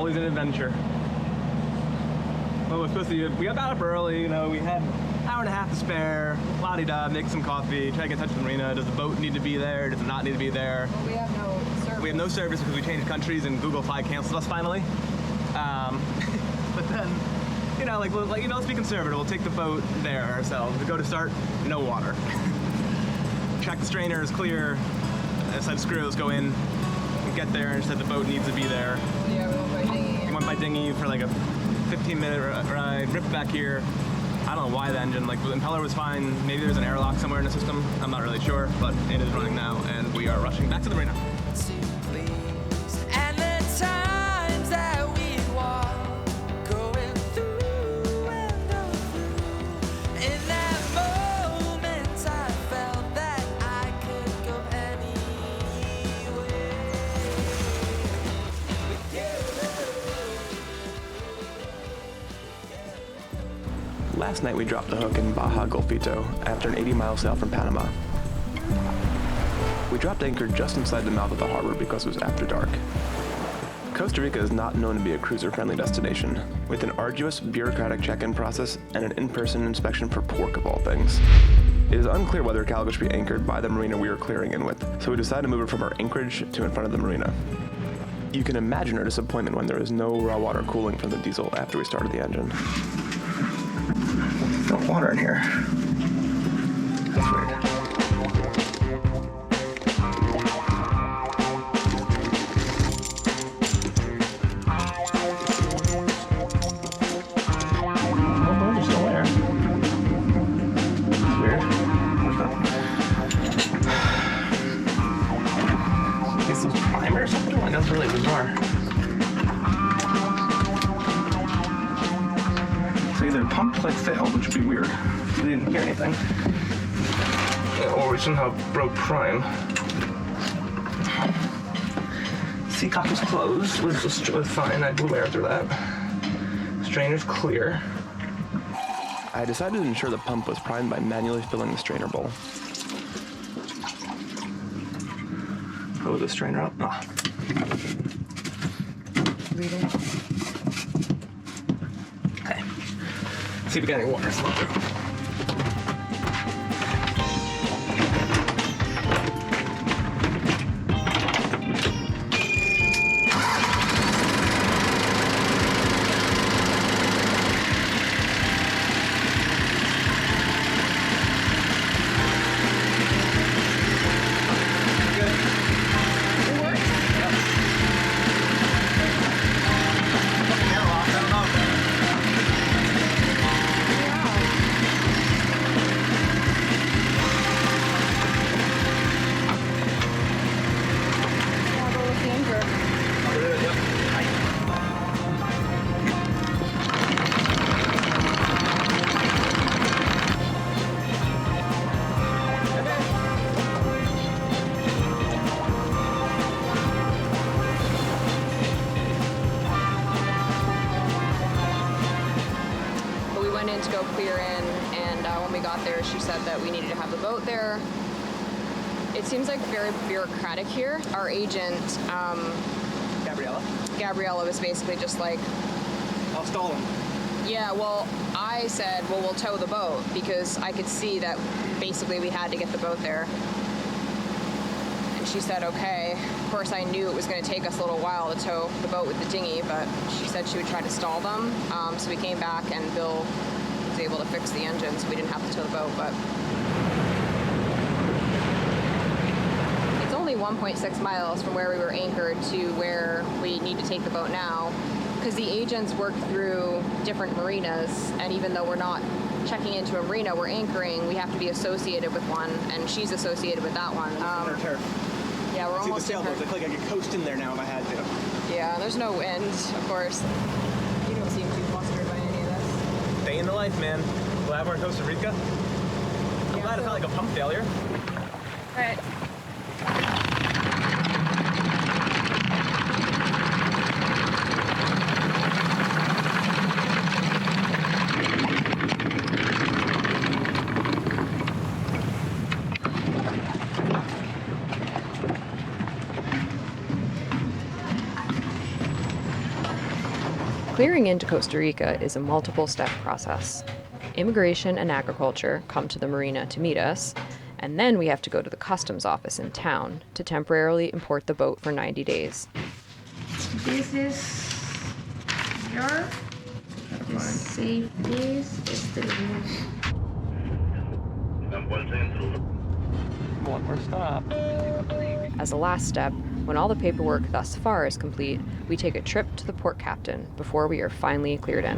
always an adventure. Well, we're supposed to, we got up early, you know, we had an hour and a half to spare, la-di-da, make some coffee, try to get in touch with the marina. Does the boat need to be there? Does it not need to be there? Well, we have no service. We have no service because we changed countries and Google Fi canceled us finally. But then, you know, like, you know, let's be conservative. We'll take the boat there ourselves. We go to start, no water. Check the strainer is clear. I said screw, let's go in. We get there and said the boat needs to be there. Yeah, we went by dinghy. We went by dinghy for like a 15-minute ride, ripped back here. I don't know why the engine, like the impeller was fine. Maybe there's an airlock somewhere in the system. I'm not really sure, but it is running now and we are rushing back to the marina. Last night we dropped the hook in Baja Golfito after an 80-mile sail from Panama. We dropped anchor just inside the mouth of the harbor because it was after dark. Costa Rica is not known to be a cruiser-friendly destination, with an arduous bureaucratic check-in process and an in-person inspection for pork of all things. It is unclear whether Calico should be anchored by the marina we were clearing in with, so we decided to move it from our anchorage to in front of the marina. You can imagine our disappointment when there was no raw water cooling from the diesel after we started the engine. No water in here. That's weird. Oh, those are still there. That's weird. Is this primer or something? Like, that's really bizarre. Either pump like failed, which would be weird. We didn't hear anything. Or we somehow broke prime. Seacock was closed, which was fine. I blew air through that. Strainer's clear. I decided to ensure the pump was primed by manually filling the strainer bowl. Hose the strainer up. Ah. Reading. See if we got any water. To go clear in, and when we got there she said that we needed to have the boat there. It seems like very bureaucratic here. Our agent Gabriella was basically just like, I'll stall him. Yeah, well, I said, well, we'll tow the boat because I could see that basically we had to get the boat there. And she said, okay. Of course, I knew it was going to take us a little while to tow the boat with the dinghy, but she said she would try to stall them. So we came back and Bill was able to fix the engine, so we didn't have to tow the boat. But it's only 1.6 miles from where we were anchored to where we need to take the boat now, because the agents work through different marinas, and even though we're not checking into a marina, we're anchoring, we have to be associated with one, and she's associated with that one. Yeah, we're almost see the sailboats. I feel like I could coast in there now if I had to. Yeah, there's no wind, of course. You don't seem too flustered by any of this. Day in the life, man. Glad we're in Costa Rica. I'm glad it's not like a pump failure. All right. Clearing into Costa Rica is a multiple-step process. Immigration and agriculture come to the marina to meet us, and then we have to go to the customs office in town to temporarily import the boat for 90 days. This is your save this. One more stop. As a last step, when all the paperwork thus far is complete, we take a trip to the port captain before we are finally cleared in.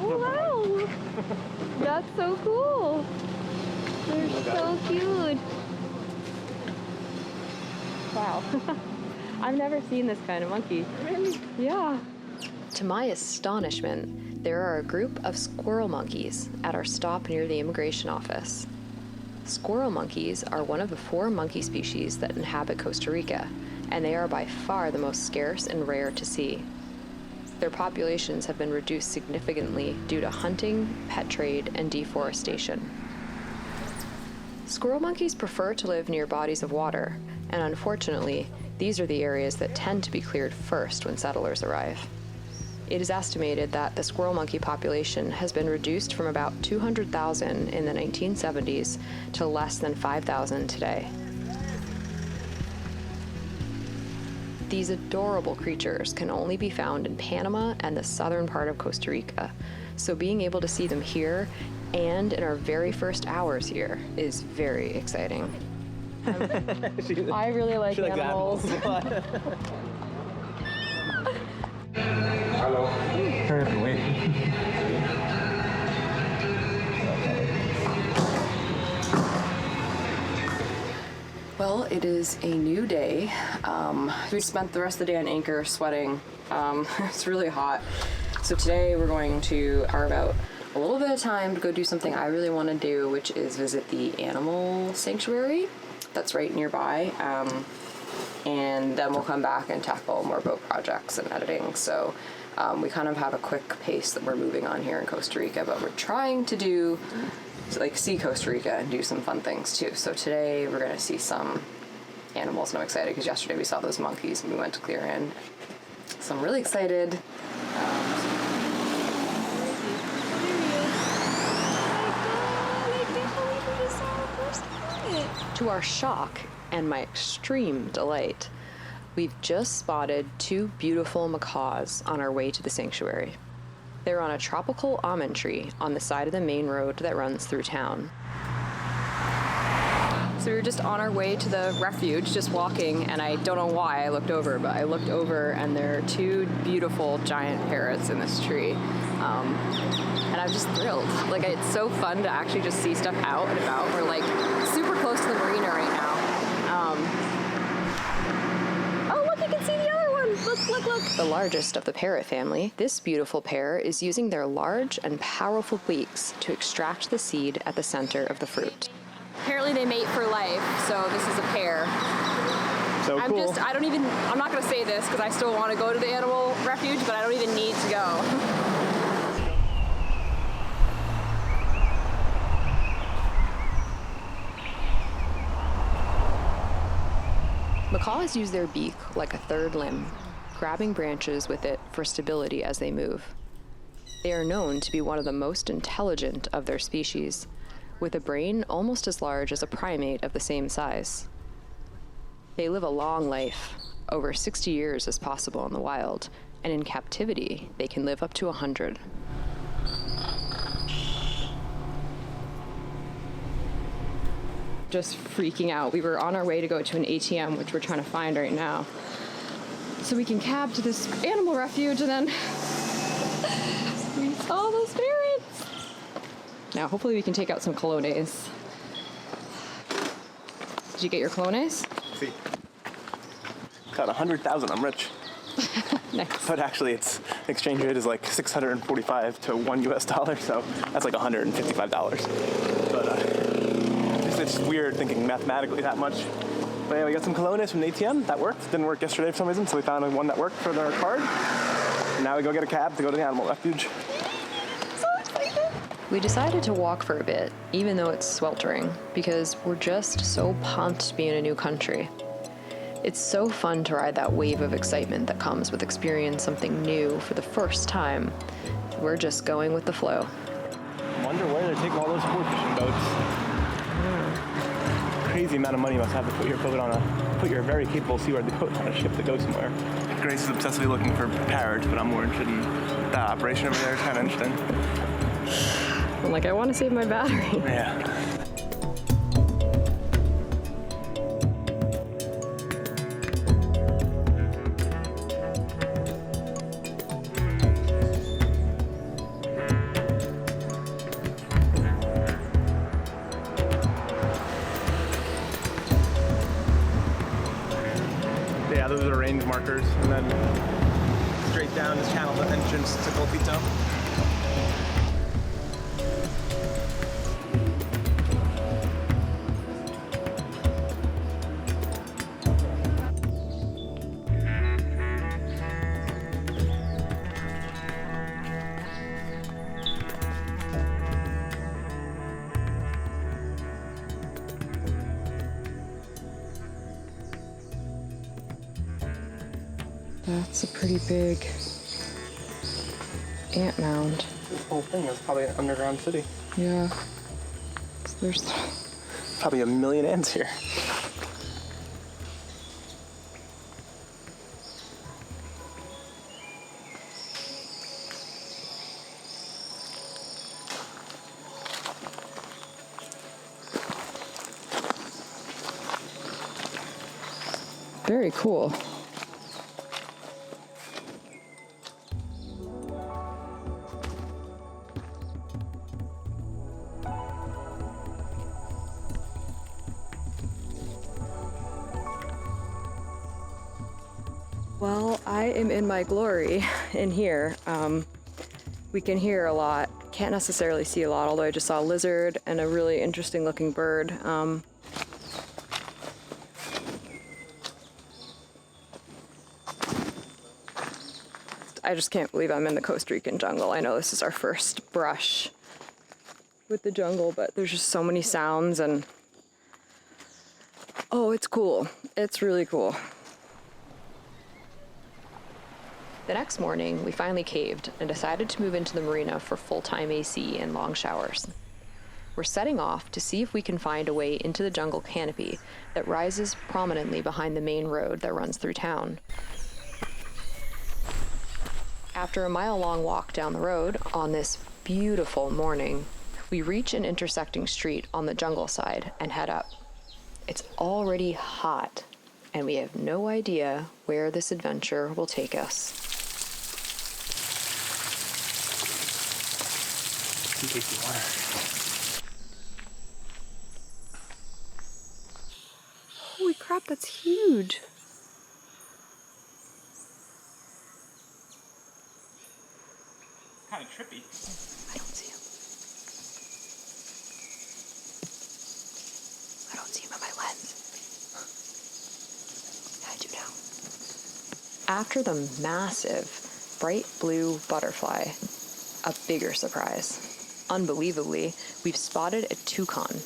Wow! That's so cool! They're so cute! Wow. I've never seen this kind of monkey. Really? Yeah. To my astonishment, there are a group of squirrel monkeys at our stop near the immigration office. Squirrel monkeys are one of the 4 monkey species that inhabit Costa Rica, and they are by far the most scarce and rare to see. Their populations have been reduced significantly due to hunting, pet trade, and deforestation. Squirrel monkeys prefer to live near bodies of water, and unfortunately, these are the areas that tend to be cleared first when settlers arrive. It is estimated that the squirrel monkey population has been reduced from about 200,000 in the 1970s to less than 5,000 today. These adorable creatures can only be found in Panama and the southern part of Costa Rica, so being able to see them here and in our very first hours here is very exciting. I really like animals. Hello. Hurry up and wait. Well, it is a new day. We spent the rest of the day on anchor sweating. It's really hot. So today we're going to carve out a little bit of time to go do something I really want to do, which is visit the animal sanctuary that's right nearby. And then we'll come back and tackle more boat projects and editing. So we kind of have a quick pace that we're moving on here in Costa Rica, but we're trying to do, like, see Costa Rica and do some fun things too. So today we're going to see some animals, and I'm excited because yesterday we saw those monkeys and we went to clear in. So I'm really excited. To our shock and my extreme delight, we've just spotted 2 beautiful macaws on our way to the sanctuary. They're on a tropical almond tree on the side of the main road that runs through town. So we were just on our way to the refuge, just walking, and I don't know why I looked over, but I looked over and there are 2 beautiful giant parrots in this tree. And I'm just thrilled. Like, it's so fun to actually just see stuff out and about. We're like super close to the marina right now. Oh, look, you can see the other one. Look. The largest of the parrot family, this beautiful pair is using their large and powerful beaks to extract the seed at the center of the fruit. Apparently they mate for life, so this is a pair. So cool. I'm not going to say this because I still want to go to the animal refuge, but I don't even need to go. Macaws use their beak like a third limb, grabbing branches with it for stability as they move. They are known to be one of the most intelligent of their species, with a brain almost as large as a primate of the same size. They live a long life, over 60 years as possible in the wild, and in captivity, they can live up to 100. Just freaking out. We were on our way to go to an ATM, which we're trying to find right now, so we can cab to this animal refuge, and then we saw those parrots. Now, hopefully we can take out some colones. Did you get your colones? See. Got 100,000, I'm rich. Nice. But actually, its exchange rate is like 645 to $1 US, so that's like $155. But it's weird thinking mathematically that much. But yeah, we got some colones from the ATM. That worked. Didn't work yesterday for some reason, so we found one that worked for our card. And now we go get a cab to go to the animal refuge. So excited. We decided to walk for a bit, even though it's sweltering, because we're just so pumped to be in a new country. It's so fun to ride that wave of excitement that comes with experiencing something new for the first time. We're just going with the flow. I wonder where they take all those sport fishing boats. Crazy amount of money you must have to put your boat on put your very capable seaworthy boat on a ship to go somewhere. Grace is obsessively looking for parrots, but I'm more interested in that operation over there. It's kind of interesting. I'm like, I want to save my battery. Yeah. Yeah, those are range markers, and then straight down this channel, the entrance to Calico. That's a pretty big ant mound. This whole thing is probably an underground city. Yeah. So there's Probably a million ants here. very cool. Well, I am in my glory in here. We can hear a lot. Can't necessarily see a lot, although I just saw a lizard and a really interesting looking bird. I just can't believe I'm in the Costa Rican jungle. I know this is our first brush with the jungle, but there's just so many sounds and oh, it's cool. It's really cool. The next morning, we finally caved and decided to move into the marina for full-time AC and long showers. We're setting off to see if we can find a way into the jungle canopy that rises prominently behind the main road that runs through town. After a mile-long walk down the road on this beautiful morning, we reach an intersecting street on the jungle side and head up. It's already hot, and we have no idea where this adventure will take us. Tasty water. Holy crap, that's huge. Kind of trippy. I don't see him. I don't see him in my lens. I do now. After the massive, bright blue butterfly, a bigger surprise. Unbelievably, we've spotted a toucan,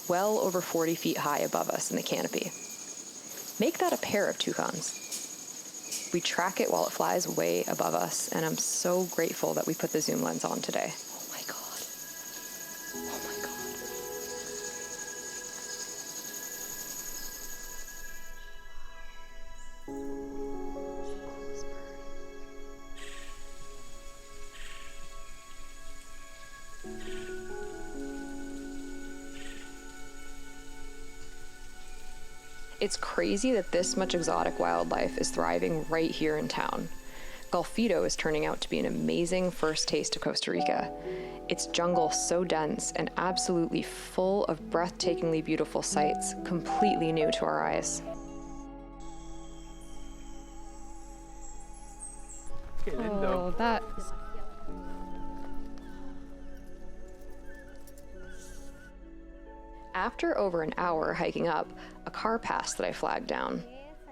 well over 40 feet high above us in the canopy. Make that a pair of toucans. We track it while it flies way above us, and I'm so grateful that we put the zoom lens on today. Oh my god. Oh my god. It's crazy that this much exotic wildlife is thriving right here in town. Golfito is turning out to be an amazing first taste of Costa Rica. Its jungle so dense and absolutely full of breathtakingly beautiful sights, completely new to our eyes. Oh, that is... After over an hour hiking up, a car passed that I flagged down.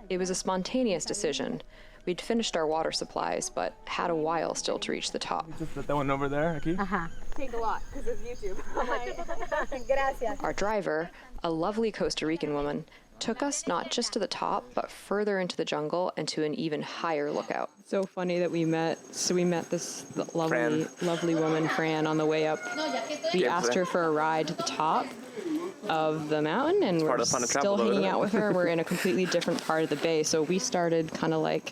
It was a spontaneous decision. We'd finished our water supplies, but had a while still to reach the top. Just that one over there, Aki? Ajá. take a lot because it's YouTube. Gracias. Our driver, a lovely Costa Rican woman, took us not just to the top, but further into the jungle and to an even higher lookout. So funny that we met this lovely woman, Fran, on the way up. We asked her for a ride to the top of the mountain, and we're still hanging out with her. We're in a completely different part of the bay, so we started kind of like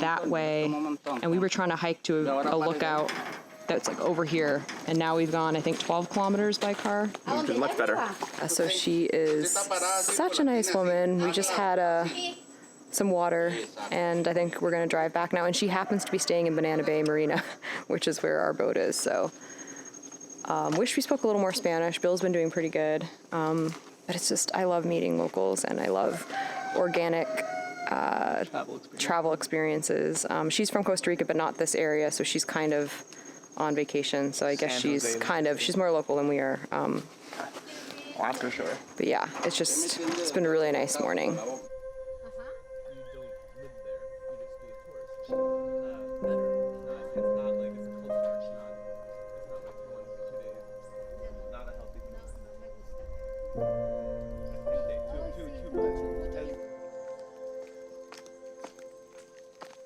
that way, and we were trying to hike to a lookout that's like over here, and now we've gone, I think, 12 kilometers by car. Which is much better. So she is such a nice woman. We just had some water, and I think we're gonna drive back now, and she happens to be staying in Banana Bay Marina, which is where our boat is, so wish we spoke a little more Spanish. Bill's been doing pretty good, but it's just, I love meeting locals, and I love organic travel experiences. She's from Costa Rica, but not this area, so she's kind of on vacation, so I guess she's more local than we are. That's for sure. But yeah, it's been a really nice morning.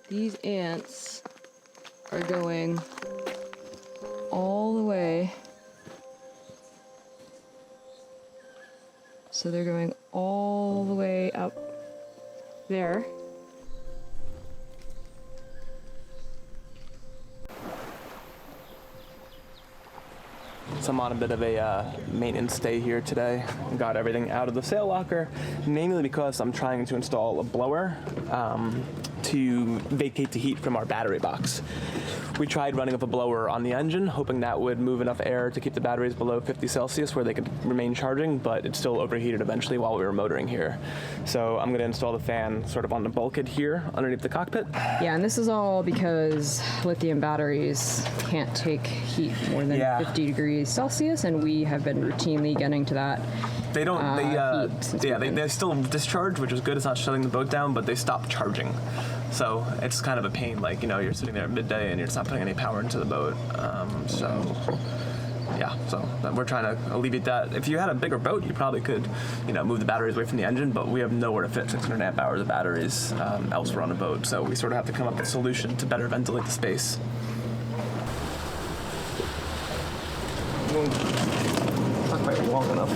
These ants are going all the way. So they're going all the way up there. So I'm on a bit of a maintenance stay here today. Got everything out of the sail locker, mainly because I'm trying to install a blower to vacate the heat from our battery box. We tried running up a blower on the engine, hoping that would move enough air to keep the batteries below 50 Celsius where they could remain charging, but it still overheated eventually while we were motoring here. So I'm going to install the fan sort of on the bulkhead here underneath the cockpit. Yeah, and this is all because lithium batteries can't take heat more than 50 degrees Celsius, and we have been routinely getting to that. They don't. Heat They still discharge, which is good. It's not shutting the boat down, but they stop charging. So it's kind of a pain. Like, you know, you're sitting there at midday and you're just not putting any power into the boat. So we're trying to alleviate that. If you had a bigger boat, you probably could, you know, move the batteries away from the engine. But we have nowhere to fit 600 amp hours of batteries elsewhere on the boat. So we sort of have to come up with a solution to better ventilate the space. Not quite long enough.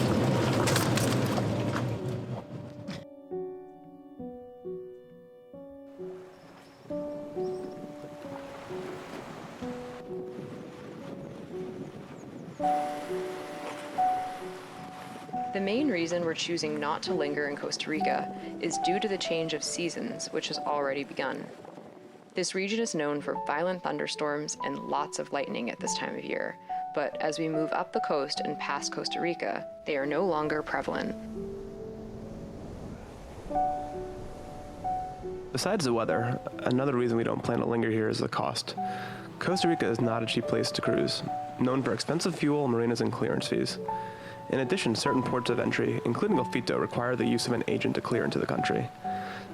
The main reason we're choosing not to linger in Costa Rica is due to the change of seasons, which has already begun. This region is known for violent thunderstorms and lots of lightning at this time of year, but as we move up the coast and past Costa Rica, they are no longer prevalent. Besides the weather, another reason we don't plan to linger here is the cost. Costa Rica is not a cheap place to cruise, known for expensive fuel, marinas, and clearance fees. In addition, certain ports of entry, including Golfito, require the use of an agent to clear into the country.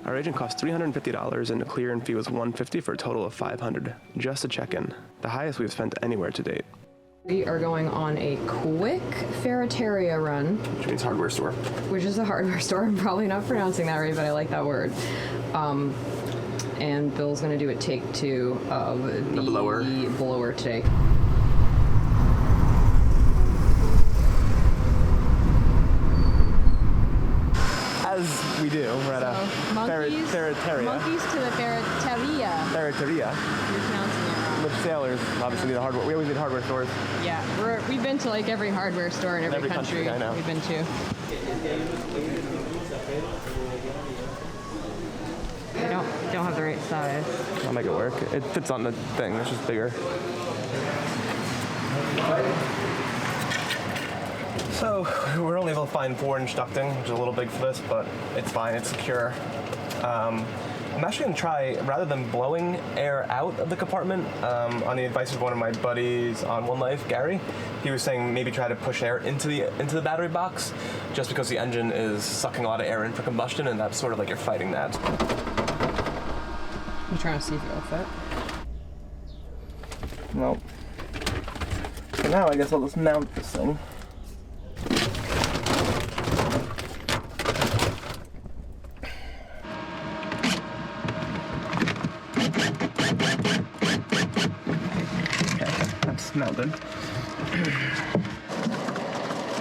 Our agent cost $350 and the clearance fee was $150 for a total of $500, just to check in, the highest we've spent anywhere to date. We are going on a quick ferreteria run. Which means hardware store. Which is a hardware store. I'm probably not pronouncing that right, but I like that word. And Bill's going to do a take 2 of the blower today. As we do, we're at a ferreteria. Monkeys to the ferreteria. Ferreteria. You're pronouncing it wrong. Which sailors obviously need a hardware. We always need hardware stores. Yeah, we've been to like every hardware store in every country I know. we've been to. I don't have the right size. I'll make it work. It fits on the thing. It's just bigger. So we're only able to find 4-inch ducting, which is a little big for this, but it's fine. It's secure. I'm actually going to try, rather than blowing air out of the compartment, on the advice of one of my buddies on One Life, Gary, he was saying maybe try to push air into the battery box, just because the engine is sucking a lot of air in for combustion, and that's sort of like you're fighting that. I'm trying to see if it'll fit. Nope. So now I guess I'll just mount this thing. Okay, that's mounted.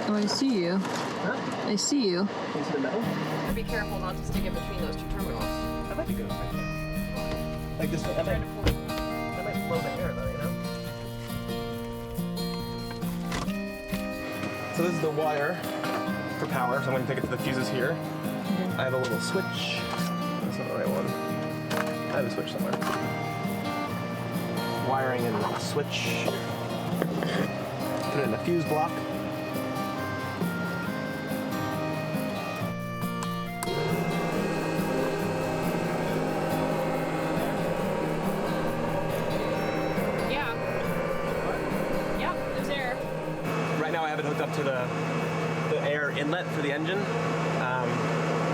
Oh, I see you. Huh? I see you. Can you see the metal? Be careful not to stick it between those two terminals. That might be good if I can. Like this, that might blow the air though, you know? So this is the wire for power, so I'm going to take it to the fuses here. I have a little switch. That's not the right one. I have a switch somewhere. Wiring in a switch. Put it in a fuse block. Hooked up to the air inlet for the engine,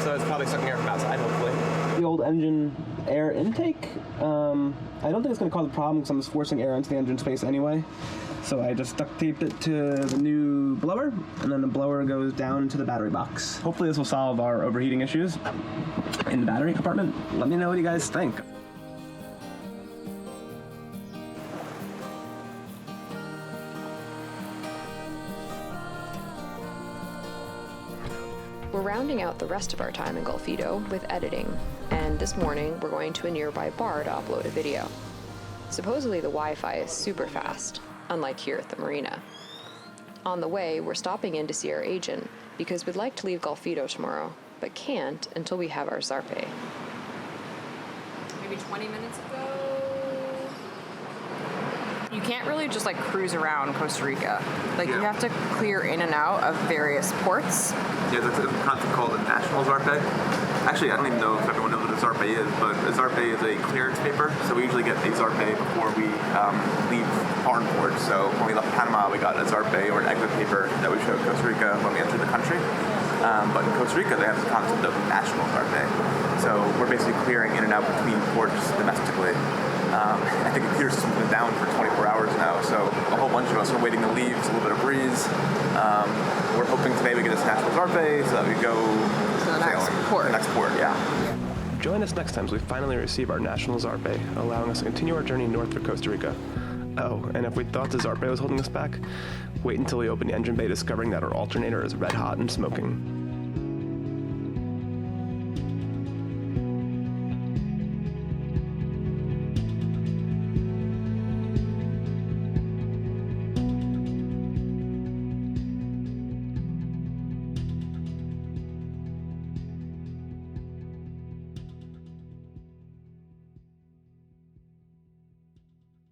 so it's probably sucking air from outside, hopefully. The old engine air intake, I don't think it's going to cause a problem because I'm just forcing air into the engine space anyway. So I just duct taped it to the new blower, and then the blower goes down into the battery box. Hopefully this will solve our overheating issues in the battery compartment. Let me know what you guys think. We're rounding out the rest of our time in Golfito with editing, and this morning we're going to a nearby bar to upload a video. Supposedly the Wi-Fi is super fast, unlike here at the marina. On the way, we're stopping in to see our agent because we'd like to leave Golfito tomorrow, but can't until we have our Zarpe. Maybe 20 minutes ago. You can't really just like cruise around Costa Rica. Like you have to clear in and out of various ports. Yeah, there's a concept called a national Zarpe. Actually, I don't even know if everyone knows what a Zarpe is, but a Zarpe is a clearance paper. So we usually get a Zarpe before we leave foreign ports. So when we left Panama, we got a Zarpe or an exit paper that we showed Costa Rica when we entered the country. But in Costa Rica, they have this concept of national Zarpe. So we're basically clearing in and out between ports domestically. I think the computer system's been down for 24 hours now, so a whole bunch of us are waiting to leave. It's a little bit of breeze. We're hoping today we get this national Zarpe so that we go to the next sailing. port. The next port, yeah. Join us next time as we finally receive our national Zarpe, allowing us to continue our journey north for Costa Rica. Oh, and if we thought the Zarpe was holding us back, wait until we open the engine bay discovering that our alternator is red hot and smoking.